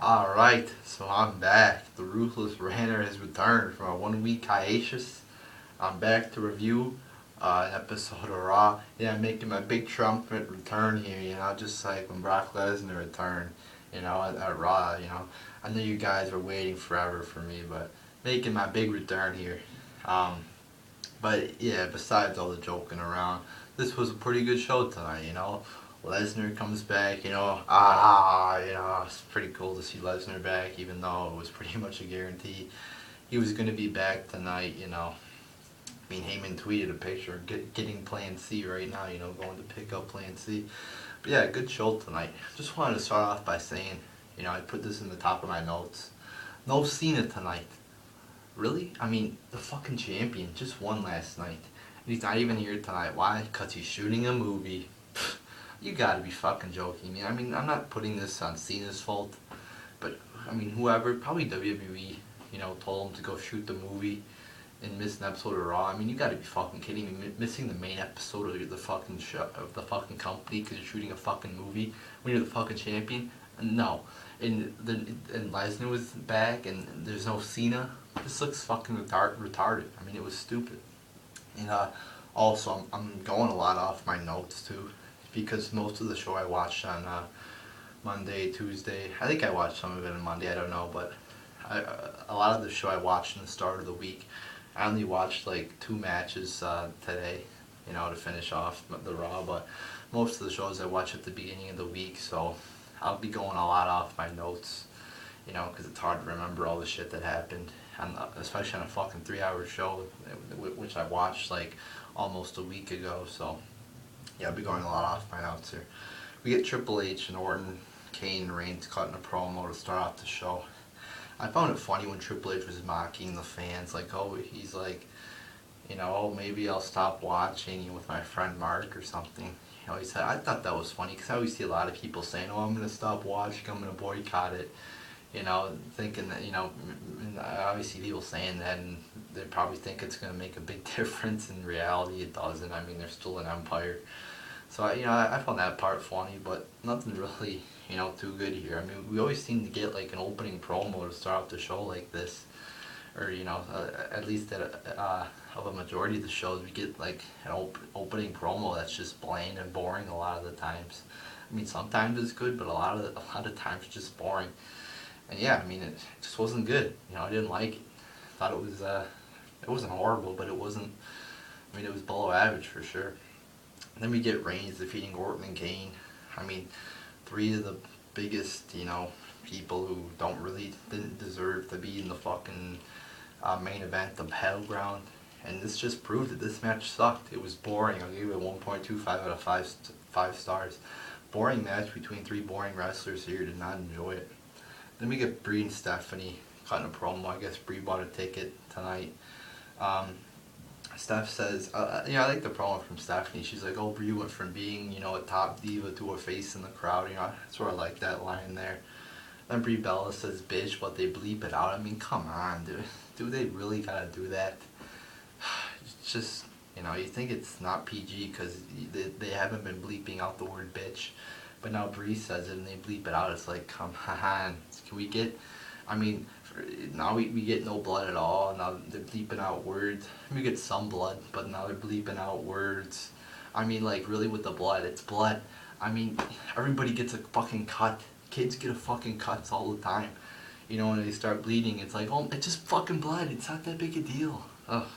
Alright, so I'm back. The Ruthless Ranter has returned from a 1 week hiatus. I'm back to review an episode of Raw. Yeah, I'm making my big triumphant return here, just like when Brock Lesnar returned, at Raw, I know you guys were waiting forever for me, but making my big return here. Um, but yeah, besides all the joking around, this was a pretty good show tonight, Lesnar comes back, it's pretty cool to see Lesnar back, even though it was pretty much a guarantee he was going to be back tonight, I mean, Heyman tweeted a picture of getting Plan C right now, going to pick up Plan C. But yeah, good show tonight. Just wanted to start off by saying, I put this in the top of my notes. No Cena tonight. Really? I mean, the fucking champion just won last night. And he's not even here tonight. Why? Because he's shooting a movie. You gotta be fucking joking me. I mean, I'm not putting this on Cena's fault. But, I mean, whoever, probably WWE, told him to go shoot the movie and miss an episode of Raw. I mean, you gotta be fucking kidding me. Missing the main episode of the fucking show, of the fucking company because you're shooting a fucking movie when you're the fucking champion? No. And Lesnar was back and there's no Cena. This looks fucking retarded. I mean, it was stupid. And also, I'm going a lot off my notes too, because most of the show I watched on Monday, Tuesday. I think I watched some of it on Monday. I don't know, but a lot of the show I watched in the start of the week. I only watched like 2 matches today, to finish off the Raw. But most of the shows I watch at the beginning of the week, so I'll be going a lot off my notes, because it's hard to remember all the shit that happened, and especially on a fucking 3-hour show, which I watched like almost a week ago. So yeah, I'll be going a lot off my notes here. We get Triple H and Orton, Kane, and Reigns cutting a promo to start off the show. I found it funny when Triple H was mocking the fans, like, oh, he's like, oh, maybe I'll stop watching with my friend Mark or something. He said, I thought that was funny, because I always see a lot of people saying, oh, I'm going to stop watching, I'm going to boycott it, thinking that, and I always see people saying that, and they probably think it's going to make a big difference. In reality, it doesn't. I mean, they're still an empire. So, I found that part funny, but nothing really, too good here. I mean, we always seem to get, like, an opening promo to start off the show like this. Or, at least of a majority of the shows, we get, like, an opening promo that's just bland and boring a lot of the times. I mean, sometimes it's good, but a lot of times it's just boring. And, yeah, I mean, it just wasn't good. I didn't like it. Thought it wasn't horrible, but it wasn't, I mean, it was below average for sure. Then we get Reigns defeating Orton and Kane. I mean, 3 of the biggest, people who didn't deserve to be in the fucking main event, the battleground. And this just proved that this match sucked. It was boring. I'll give it 1.25 out of 5 stars. Boring match between 3 boring wrestlers here. Did not enjoy it. Then we get Brie and Stephanie cutting a promo. I guess Brie bought a ticket tonight. Steph says, I like the promo from Stephanie. She's like, oh, Brie went from being, a top diva to a face in the crowd. That's where I like that line there. Then Brie Bella says, bitch, but they bleep it out. I mean, come on, dude. Do they really gotta do that? It's just, you think it's not PG because they haven't been bleeping out the word bitch. But now Brie says it and they bleep it out. It's like, come on. Can we get, I mean, now we get no blood at all. Now they're bleeping out words. We get some blood, but now they're bleeping out words. I mean, like, really, with the blood, it's blood. I mean, everybody gets a fucking cut. Kids get a fucking cuts all the time. When they start bleeding, it's like, oh, it's just fucking blood. It's not that big a deal. Ugh.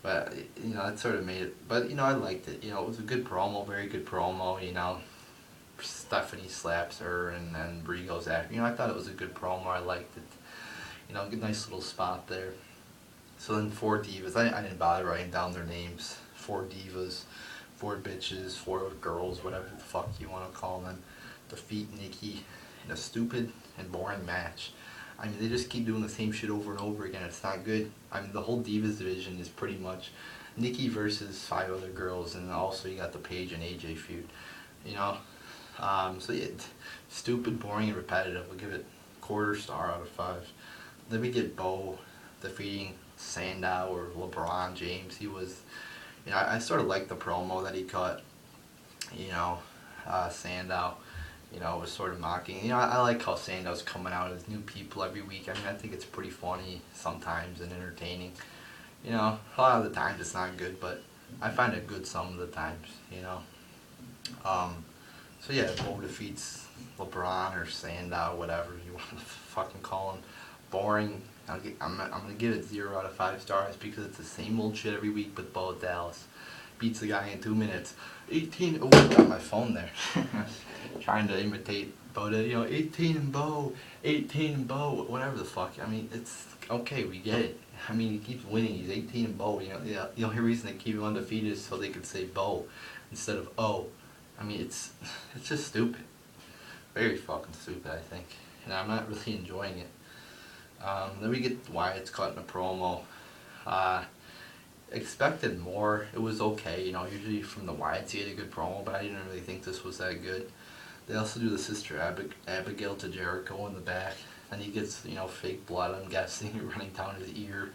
But, it sort of made it. But, I liked it. It was a good promo, very good promo, Stephanie slaps her and then Brie goes after. I thought it was a good promo. I liked it. Good, nice little spot there. So then 4 divas. I didn't bother writing down their names. 4 divas, 4 bitches, 4 girls, whatever the fuck you want to call them, defeat Nikki in a stupid and boring match. I mean, they just keep doing the same shit over and over again. It's not good. I mean, the whole divas division is pretty much Nikki versus 5 other girls, and also you got the Paige and AJ feud. So yeah, stupid, boring, and repetitive. I'll give it 1/4 star out of 5. Then we get Bo defeating Sandow or LeBron James. He was, I sort of liked the promo that he cut, Sandow. was sort of mocking. I like how Sandow's coming out as new people every week. I mean, I think it's pretty funny sometimes and entertaining. A lot of the times it's not good, but I find it good some of the times. So yeah, Bo defeats LeBron or Sandow, whatever you want to fucking call him. Boring. I'm gonna give it 0 out of 5 stars because it's the same old shit every week. But Bo Dallas beats the guy in 2 minutes. 18. Oh, I got my phone there. Trying to imitate Bo. 18 and Bo, 18 and Bo, whatever the fuck. I mean, it's okay. We get it. I mean, he keeps winning. He's 18 and Bo. The only reason they keep him undefeated is so they could say Bo instead of O. I mean, it's just stupid. Very fucking stupid, I think. And I'm not really enjoying it. Then we get Wyatt's cutting a promo. Expected more. It was okay. Usually from the Wyatts you get a good promo, but I didn't really think this was that good. They also do the Sister Abigail to Jericho in the back. And he gets, fake blood, I'm guessing, running down his ear.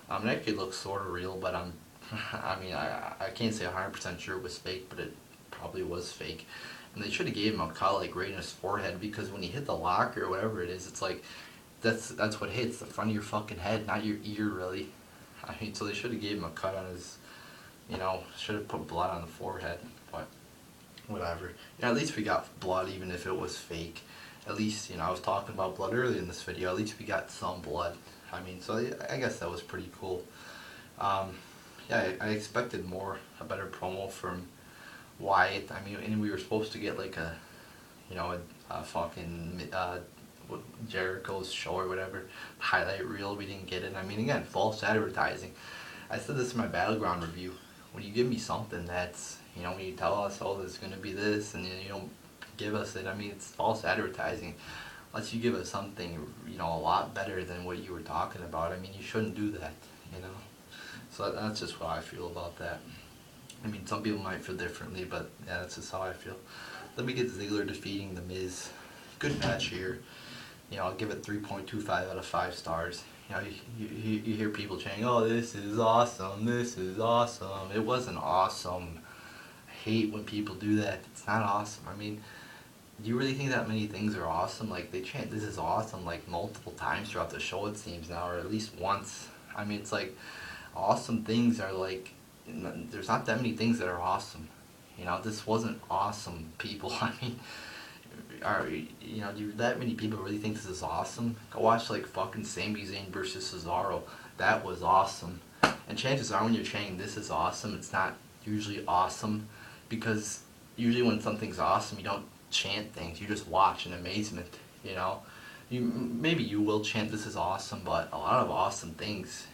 That kid looks sort of real, but I can't say 100% sure it was fake, but it probably was fake. And they should have gave him a cut like right in his forehead, because when he hit the locker or whatever it is, it's like that's what hits the front of your fucking head, not your ear, really. I mean, so they should have gave him a cut on his, should have put blood on the forehead, but whatever. At least we got blood, even if it was fake. At least, I was talking about blood earlier in this video. At least we got some blood. I mean, so I guess that was pretty cool. Yeah, I expected more, a better promo from Wyatt. I mean, and we were supposed to get like a fucking Jericho's show or whatever highlight reel. We didn't get it. I mean, again, false advertising. I said this in my Battleground review. When you give me something that's, when you tell us, oh, there's going to be this, and then you don't give us it, I mean, it's false advertising. Unless you give us something, a lot better than what you were talking about. I mean, you shouldn't do that, So that's just what I feel about that. I mean, some people might feel differently, but yeah, that's just how I feel. Then we get Ziggler defeating The Miz. Good match here. I'll give it 3.25 out of 5 stars. You hear people chanting, oh, this is awesome, this is awesome. It wasn't awesome. I hate when people do that. It's not awesome. I mean, do you really think that many things are awesome? Like, they chant this is awesome like multiple times throughout the show, it seems now, or at least once. I mean, it's like awesome things are like, there's not that many things that are awesome. This wasn't awesome, people. I mean, do that many people really think this is awesome? Go watch like fucking Sami Zayn versus Cesaro. That was awesome. And chances are when you're chanting this is awesome, it's not usually awesome, because usually when something's awesome, you don't chant things. You just watch in amazement. Maybe you will chant this is awesome, but a lot of awesome things,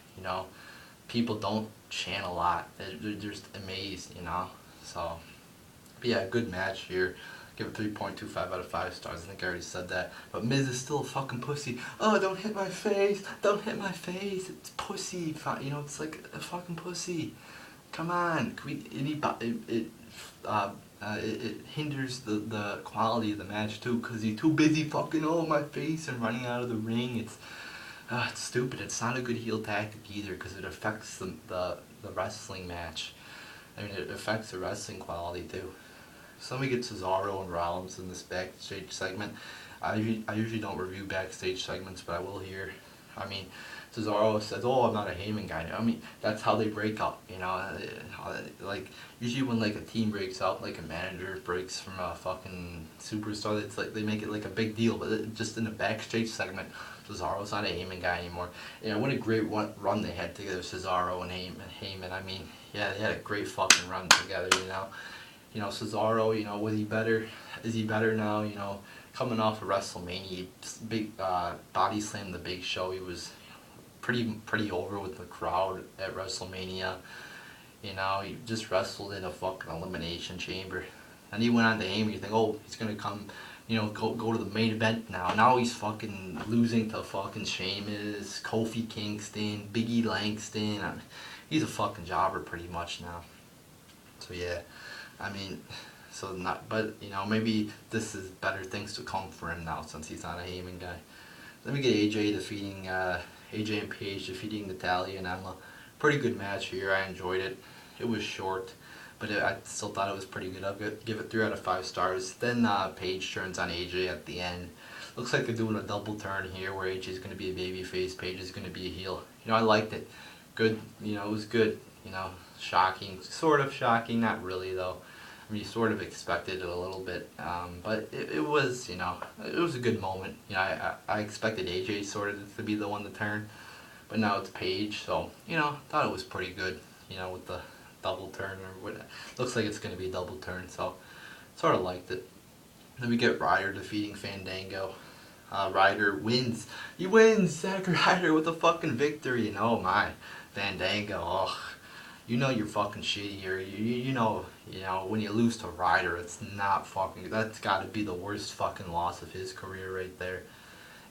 people don't chant a lot. They're just amazed, So, but yeah, good match here. Give it 3.25 out of 5 stars. I think I already said that. But Miz is still a fucking pussy. Oh, don't hit my face. Don't hit my face. It's pussy. It's like a fucking pussy. Come on. It hinders the quality of the match too, because he's too busy fucking my face and running out of the ring. It's stupid. It's not a good heel tactic either, because it affects the wrestling match. I mean, it affects the wrestling quality too. So then we get Cesaro and Rollins in this backstage segment. I usually don't review backstage segments, but I will here. I mean, Cesaro says, oh, I'm not a Heyman guy. I mean, that's how they break up, Like, usually when, like, a team breaks up, like a manager breaks from a fucking superstar, it's like they make it, like, a big deal. But just in a backstage segment, Cesaro's not a Heyman guy anymore. What a great run they had together, Cesaro and Heyman. I mean, yeah, they had a great fucking run together, Cesaro, was he better? Is he better now? Coming off of WrestleMania, big body slammed the Big Show. He was pretty over with the crowd at WrestleMania. He just wrestled in a fucking elimination chamber, and he went on to Heyman. You think, oh, he's gonna come, go to the main event now. Now he's fucking losing to fucking Sheamus, Kofi Kingston, Big E Langston. He's a fucking jobber pretty much now. So yeah. I mean, but maybe this is better things to come for him now, since he's not a Heyman guy. Then we get AJ and Paige defeating Natalya and Emma. Pretty good match here. I enjoyed it. It was short, but I still thought it was pretty good. I'll give it 3 out of 5 stars. Then Paige turns on AJ at the end. Looks like they're doing a double turn here where AJ is going to be a babyface, Paige is going to be a heel. I liked it. Good, it was good. Shocking, sort of shocking, not really though. I mean, you sort of expected it a little bit, but it was, it was a good moment. I expected AJ sort of to be the one to turn, but now it's Paige, so, thought it was pretty good, with the double turn or what. Looks like it's going to be a double turn, so sort of liked it. Then we get Ryder defeating Fandango. Ryder wins. He wins! Zack Ryder with a fucking victory, and oh my, Fandango, oh. You're fucking shitty here. You know when you lose to Ryder, it's not fucking. That's got to be the worst fucking loss of his career right there.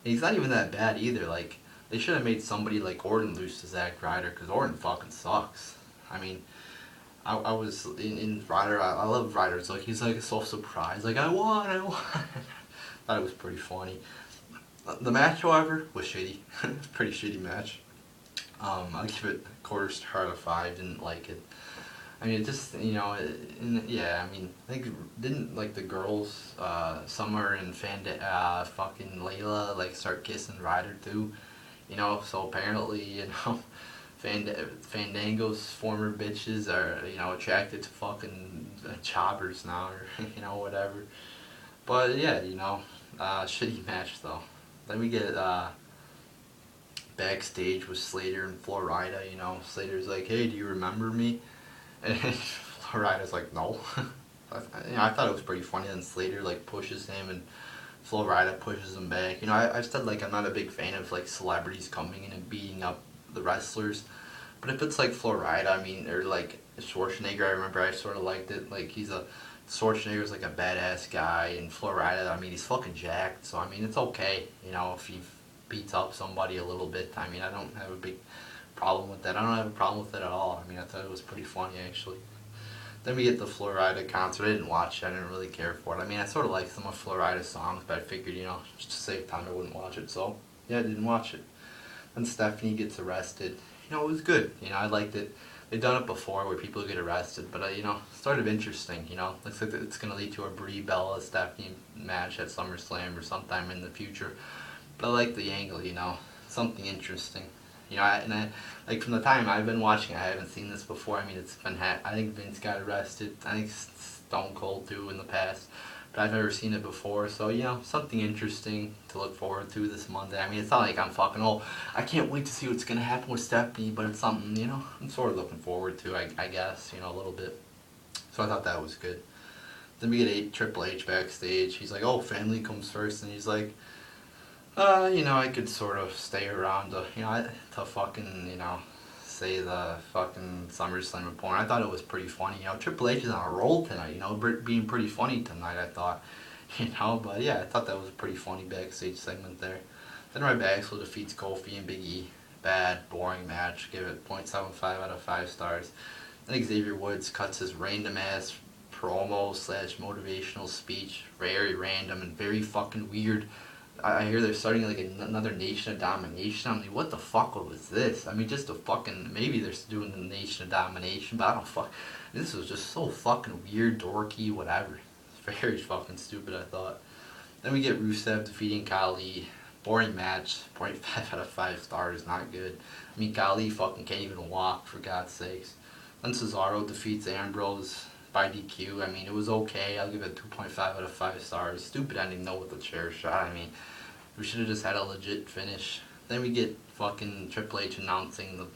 And he's not even that bad either. Like, they should have made somebody like Orton lose to Zack Ryder, because Orton fucking sucks. I mean, I was in Ryder. I love Ryder. It's like he's like so surprised. Like, I won. Thought it was pretty funny. The match, however, was shitty. It's a pretty shitty match. I'll give it a quarter star out of 5. Didn't like it. I mean, it just, yeah, I mean, I think, didn't, like, the girls, Summer and fucking Layla, like, start kissing Ryder, too? So apparently, Fandango's former bitches are, attracted to fucking choppers now, or, whatever. But, yeah, shitty match, though. Then we get, backstage with Slater and Florida. Slater's like, hey, do you remember me? And Florida's like, no. I thought it was pretty funny. And Slater like pushes him and Florida pushes him back. I've said like I'm not a big fan of like celebrities coming in and beating up the wrestlers, but if it's like Florida, I mean, or like Schwarzenegger, I remember I sort of liked it. Like Schwarzenegger's like a badass guy, and Florida, I mean, he's fucking jacked, so I mean, it's okay, if he beats up somebody a little bit. I mean, I don't have a big problem with that. I don't have a problem with it at all. I mean, I thought it was pretty funny, actually. Then we get the Florida concert. I didn't watch it. I didn't really care for it. I mean, I sort of like some of Florida's songs, but I figured, just to save time, I wouldn't watch it. So, yeah, I didn't watch it. Then Stephanie gets arrested. It was good. I liked it. They've done it before where people get arrested, but, sort of interesting, Looks like it's going to lead to a Brie Bella Stephanie match at SummerSlam or sometime in the future. But I like the angle, something interesting. Like from the time I've been watching, I haven't seen this before. I mean, it's been I think Vince got arrested. I think Stone Cold too in the past, but I've never seen it before. So something interesting to look forward to this Monday. I mean, it's not like I'm fucking I can't wait to see what's gonna happen with Stephanie, but it's something I'm sort of looking forward to. I guess a little bit. So I thought that was good. Then we get Triple H backstage. He's like, "Oh, family comes first," and he's like, I could sort of stay around to, to fucking, say the fucking SummerSlam report. I thought it was pretty funny. Triple H is on a roll tonight, being pretty funny tonight, I thought. But yeah, I thought that was a pretty funny backstage segment there. Then Ryback defeats Kofi and Big E. Bad, boring match. Give it 0.75 out of 5 stars. Then Xavier Woods cuts his random ass promo / motivational speech. Very random and very fucking weird. I hear they're starting like another Nation of Domination. I'm like, what the fuck was this? I mean, just a fucking, maybe they're doing the Nation of Domination, but I don't fuck. This was just so fucking weird, dorky, whatever. It's very fucking stupid, I thought. Then we get Rusev defeating Khali. Boring match. 0.5 out of 5 stars, not good. I mean, Khali fucking can't even walk, for God's sakes. Then Cesaro defeats Ambrose by DQ. I mean, it was okay. I'll give it 2.5 out of 5 stars. Stupid ending though with the chair shot. I mean, we should have just had a legit finish. Then we get fucking Triple H announcing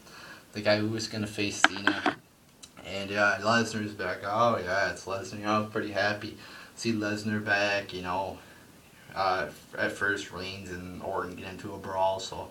the guy who was gonna face Cena. And yeah, Lesnar's back. Oh yeah, it's Lesnar. I was pretty happy. See Lesnar back. At first Reigns and Orton get into a brawl, so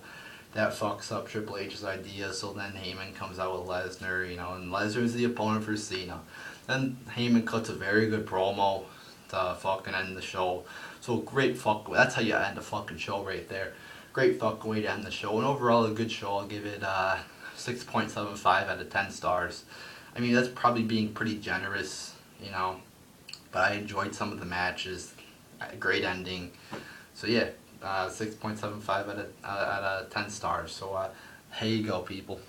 that fucks up Triple H's idea. So then Heyman comes out with Lesnar, and Lesnar's the opponent for Cena. Then Heyman cuts a very good promo to fucking end the show. So great that's how you end a fucking show right there. Great fucking way to end the show. And overall a good show. I'll give it 6.75 out of 10 stars. I mean, that's probably being pretty generous, but I enjoyed some of the matches. Great ending. So yeah, 6.75 out of 10 stars. So here you go, people.